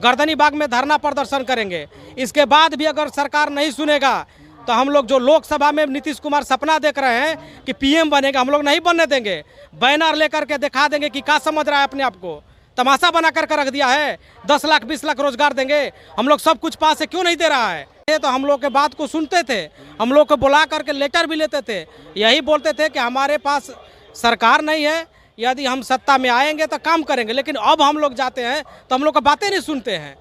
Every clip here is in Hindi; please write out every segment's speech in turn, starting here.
गर्दनी बाग में धरना प्रदर्शन करेंगे। इसके बाद भी अगर सरकार नहीं सुनेगा तो हम लोग जो लोकसभा में नीतीश कुमार सपना देख रहे हैं कि पीएम बनेगा, हम लोग नहीं बनने देंगे। बैनर लेकर के दिखा देंगे कि क्या समझ रहा है अपने आप को, तमाशा बना करके रख दिया है। 10 लाख 20 लाख रोजगार देंगे, हम लोग सब कुछ पास से क्यों नहीं दे रहा है। ये तो हम लोग के बात को सुनते थे, हम लोग को बुला करके लेटर भी लेते थे, यही बोलते थे कि हमारे पास सरकार नहीं है, यदि हम सत्ता में आएंगे तो काम करेंगे। लेकिन अब हम लोग जाते हैं तो हम लोग का बातें नहीं सुनते हैं।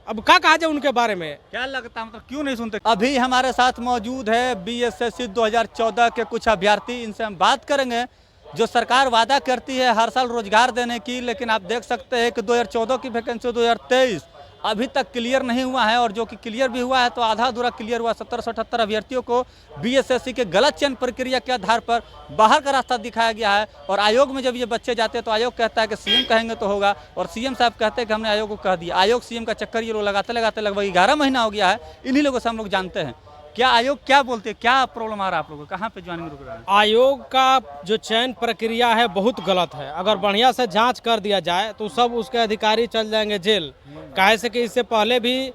अब क्या कहा जाए उनके बारे में, क्या लगता है, मतलब क्यों नहीं सुनते? अभी हमारे साथ मौजूद है बीएसएससी 2014 के कुछ अभ्यर्थी, इनसे हम बात करेंगे। जो सरकार वादा करती है हर साल रोजगार देने की, लेकिन आप देख सकते हैं कि 2014 की वैकेंसी 2023 अभी तक क्लियर नहीं हुआ है, और जो कि क्लियर भी हुआ है तो आधा अधूरा क्लियर हुआ। 1778 अभ्यर्थियों को बीएसएससी के गलत चयन प्रक्रिया के आधार पर बाहर का रास्ता दिखाया गया है। और आयोग में जब ये बच्चे जाते हैं तो आयोग कहता है कि सीएम कहेंगे तो होगा, और सीएम साहब कहते हैं कि हमने आयोग को कह दिया। आयोग सीएम का चक्कर ये लोग लगाते लगाते लगभग 11 महीना हो गया है। इन्हीं लोगों से हम लोग जानते हैं क्या आयोग क्या बोलते हैं, क्या प्रॉब्लम आ रहा है आप लोगों को, कहाँ पे ज्वाइनिंग रुक रहा है? आयोग का जो चयन प्रक्रिया है बहुत गलत है। अगर बढ़िया से जांच कर दिया जाए तो सब उसके अधिकारी चल जाएंगे जेल। काहे से कि इससे पहले भी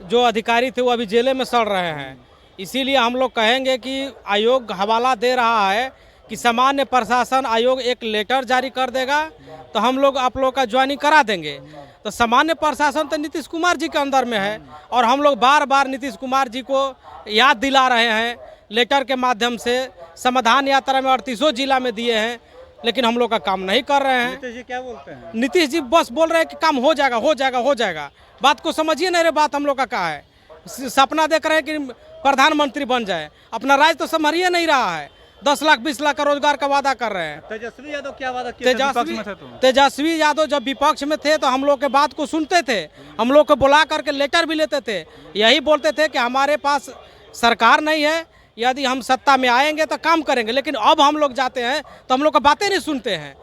जो अधिकारी थे वो अभी जेले में सड़ रहे हैं। इसीलिए हम लोग कहेंगे कि आयोग हवाला दे रहा है कि सामान्य प्रशासन आयोग एक लेटर जारी कर देगा तो हम लोग आप लोग का ज्वाइनिंग करा देंगे। तो सामान्य प्रशासन तो नीतीश कुमार जी के अंदर में है, और हम लोग बार बार नीतीश कुमार जी को याद दिला रहे हैं लेटर के माध्यम से। समाधान यात्रा में 38 जिला में दिए हैं, लेकिन हम लोग का काम नहीं कर रहे हैं। नीतीश जी क्या बोलते हैं? नीतीश जी बस बोल रहे हैं कि काम हो जाएगा हो जाएगा हो जाएगा। बात को समझिए ना रे, बात हम लोग का क्या है। सपना देख रहे हैं कि प्रधानमंत्री बन जाए, अपना राज्य तो संभालिए नहीं रहा है। 10 लाख 20 लाख का रोजगार का वादा कर रहे हैं। तेजस्वी यादव क्या वादा किया तेजस्वी यादव जब विपक्ष में थे तो हम लोग के बात को सुनते थे, हम लोग को बुला करके लेटर भी लेते थे, यही बोलते थे कि हमारे पास सरकार नहीं है, यदि हम सत्ता में आएंगे तो काम करेंगे। लेकिन अब हम लोग जाते हैं तो हम लोग का बातें नहीं सुनते हैं।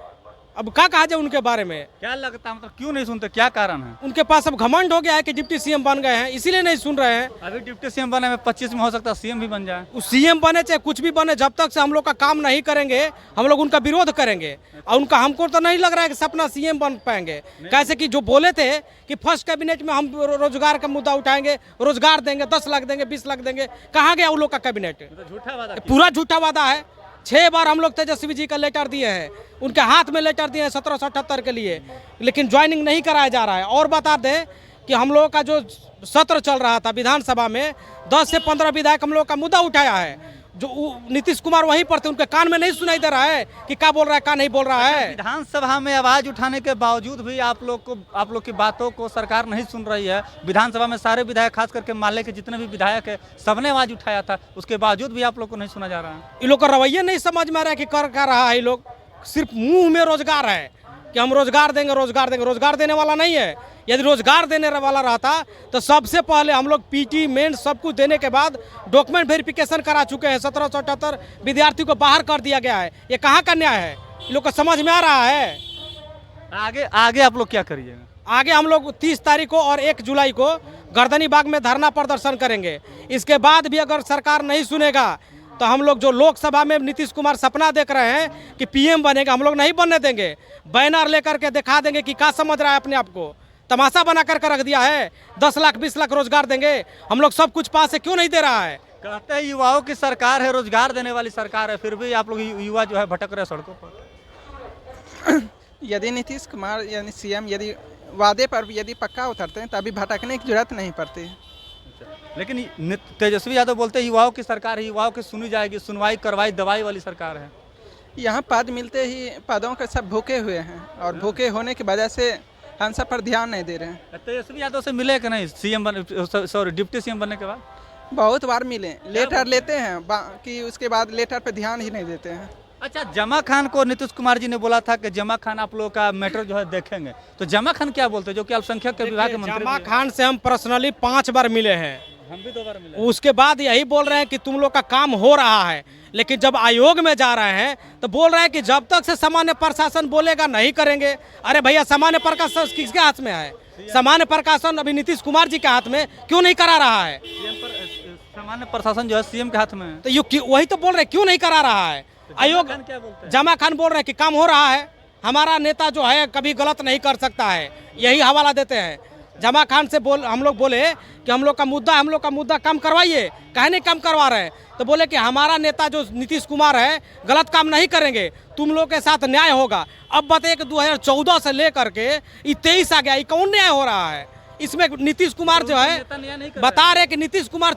अब क्या कहा जाए उनके बारे में, क्या लगता है, मतलब क्यों नहीं सुनते, क्या कारण है? उनके पास अब घमंड हो गया है कि डिप्टी सीएम बन गए हैं, इसीलिए नहीं सुन रहे हैं। अभी डिप्टी सीएम बने में 25 में हो सकता है सीएम भी बन जाए। सीएम बने चाहे कुछ भी बने, जब तक से हम लोग का काम नहीं करेंगे हम लोग उनका विरोध करेंगे। और उनका हमको तो नहीं लग रहा है कि सपना सीएम बन पाएंगे। कैसे कि जो बोले थे कि फर्स्ट कैबिनेट में हम रोजगार का मुद्दा उठाएंगे, रोजगार देंगे, 10 लाख देंगे, 20 लाख देंगे, कहाँ गया उन लोग का कैबिनेट? झूठा वादा, पूरा झूठा वादा है। 6 बार हम लोग तेजस्वी जी का लेटर दिए हैं, उनके हाथ में लेटर दिए हैं 1778 के लिए, लेकिन ज्वाइनिंग नहीं कराया जा रहा है। और बता दें कि हम लोग का जो सत्र चल रहा था विधानसभा में, 10 से 15 विधायक हम लोग का मुद्दा उठाया है। जो नीतीश कुमार वहीं पर थे, उनके कान में नहीं सुनाई दे रहा है कि क्या बोल रहा है क्या नहीं बोल रहा है। विधानसभा में आवाज उठाने के बावजूद भी आप लोग की बातों को सरकार नहीं सुन रही है। विधानसभा में सारे विधायक, खास करके माले के जितने भी विधायक है, सबने आवाज उठाया था, उसके बावजूद भी आप लोग को नहीं सुना जा रहा है। इन लोग का रवैया नहीं समझ में आ रहा है कि कर क्या रहा है। ये लोग सिर्फ मुंह में रोजगार है कि हम रोजगार देंगे रोजगार देंगे, रोजगार देने वाला नहीं है। यदि रोजगार देने वाला रहता तो सबसे पहले हम लोग पीटी मेन सब कुछ देने के बाद डॉक्यूमेंट वेरिफिकेशन करा चुके हैं। 1778 विद्यार्थियों को बाहर कर दिया गया है। ये कहाँ का न्याय है? इन लोग को समझ में आ रहा है? आगे आप लोग क्या करिएगा? आगे हम लोग 30 तारीख को और 1 जुलाई को गर्दनी बाग में धरना प्रदर्शन करेंगे। इसके बाद भी अगर सरकार नहीं सुनेगा तो हम लोग जो लोकसभा में नीतीश कुमार सपना देख रहे हैं कि पीएम बनेगा, हम लोग नहीं बनने देंगे। बैनर लेकर के दिखा देंगे कि क्या समझ रहा है अपने आप को, तमाशा बना करके रख दिया है। 10 लाख 20 लाख रोजगार देंगे, हम लोग सब कुछ पास से क्यों नहीं दे रहा है। कहते हैं युवाओं की सरकार है, रोजगार देने वाली सरकार है, फिर भी आप लोग युवा जो है भटक रहे सड़कों पर। यदि नीतीश कुमार यानी सीएम यदि वादे पर यदि पक्का उतरते हैं तभी भटकने की जरूरत नहीं पड़ती। लेकिन तेजस्वी यादव बोलते हैं युवाओं की सरकार है, युवाओं की सुनी जाएगी, सुनवाई करवाई दवाई वाली सरकार है। यहाँ पद मिलते ही पदों के सब भूखे हुए हैं, और भूखे होने की वजह से हम सब पर ध्यान नहीं दे रहे हैं। तेजस्वी यादव से मिले कि नहीं डिप्टी सीएम बनने के बाद? बहुत बार मिले, लेटर लेते हैं कि उसके बाद लेटर पे ध्यान ही नहीं देते हैं। अच्छा, जमा खान को नीतीश कुमार जी ने बोला था कि जमा खान आप लोगों का मैटर जो है देखेंगे, तो जमा खान क्या बोलते हैं, जो कि अल्पसंख्यक के विभाग के मंत्री? जमा खान से हम पर्सनली 5 बार मिले हैं, हम भी 2 बार मिले। उसके बाद यही बोल रहे हैं कि तुम लोग का काम हो रहा है। लेकिन जब आयोग में जा रहे हैं तो बोल रहे हैं कि जब तक से सामान्य प्रशासन बोलेगा नहीं करेंगे। अरे भैया, सामान्य प्रशासन किसके हाथ में है? सामान्य प्रशासन अभी नीतीश कुमार जी के हाथ में क्यों नहीं करा रहा है? सामान्य प्रशासन जो है सीएम के हाथ में है, तो वही तो बोल रहे क्यों नहीं करा रहा है आयोग? क्या बोलते हैं? जमा खान बोल रहे हैं कि काम हो रहा है, हमारा नेता जो है कभी गलत नहीं कर सकता है, यही हवाला देते हैं। जमा खान से हम लोग बोले कि हम लोग का मुद्दा कम करवाइए, काहे नहीं कम करवा रहे हैं? तो बोले कि हमारा नेता जो नीतीश कुमार है गलत काम नहीं करेंगे, तुम लोग के साथ न्याय होगा। अब बताइए कि 2014 से लेकर के ये 23 आ गया, ये कौन न्याय हो रहा है? इसमें नीतीश कुमार जो है बता रहे कि नीतीश कुमार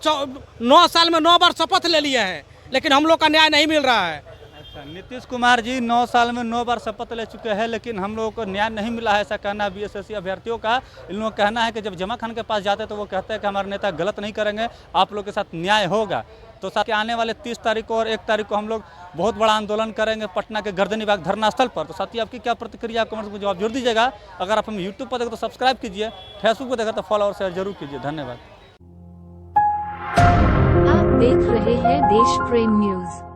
9 साल में 9 बार शपथ ले लिए हैं, लेकिन हम लोग का न्याय नहीं मिल रहा है। अच्छा, नीतीश कुमार जी 9 साल में 9 बार शपथ ले चुके हैं, लेकिन हम लोगों को न्याय नहीं मिला है, ऐसा कहना है बीएसएससी अभ्यर्थियों का। इन लोगों का कहना है कि जब जमा खान के पास जाते हैं तो वो कहते हैं कि हमारे नेता गलत नहीं करेंगे, आप लोग के साथ न्याय होगा। तो साथ आने वाले 30 तारीख को और 1 तारीख को हम लोग बहुत बड़ा आंदोलन करेंगे पटना के गर्दनी बाग धरना स्थल पर। तो साथी आपकी क्या प्रतिक्रिया, कमेंट्स में जवाब जरूर दीजिएगा। अगर आप हम यूट्यूब पर देखें तो सब्सक्राइब कीजिए, फेसबुक पर देखें तो फॉलो और शेयर जरूर कीजिए। धन्यवाद। आप देख रहे हैं देश प्रेम न्यूज।